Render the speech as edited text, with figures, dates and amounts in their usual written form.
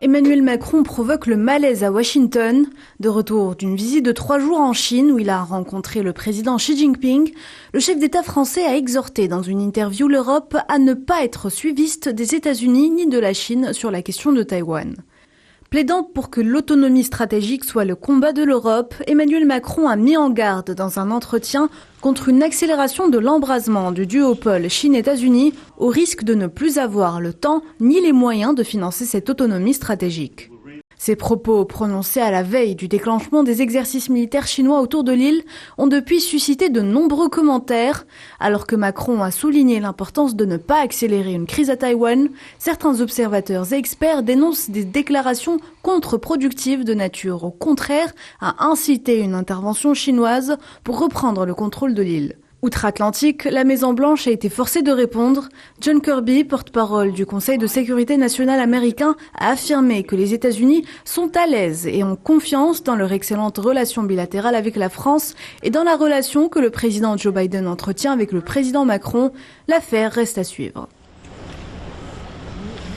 Emmanuel Macron provoque le malaise à Washington. De retour d'une visite de 3 jours en Chine où il a rencontré le président Xi Jinping, le chef d'État français a exhorté dans une interview l'Europe à ne pas être suiviste des États-Unis ni de la Chine sur la question de Taïwan. Plaidant pour que l'autonomie stratégique soit le combat de l'Europe, Emmanuel Macron a mis en garde dans un entretien contre une accélération de l'embrasement du duopole Chine-États-Unis au risque de ne plus avoir le temps ni les moyens de financer cette autonomie stratégique. Ces propos, prononcés à la veille du déclenchement des exercices militaires chinois autour de l'île, ont depuis suscité de nombreux commentaires. Alors que Macron a souligné l'importance de ne pas accélérer une crise à Taïwan, certains observateurs et experts dénoncent des déclarations contre-productives de nature, au contraire, à inciter une intervention chinoise pour reprendre le contrôle de l'île. Outre-Atlantique, la Maison-Blanche a été forcée de répondre. John Kirby, porte-parole du Conseil de sécurité nationale américain, a affirmé que les États-Unis sont à l'aise et ont confiance dans leur excellente relation bilatérale avec la France et dans la relation que le président Joe Biden entretient avec le président Macron. L'affaire reste à suivre.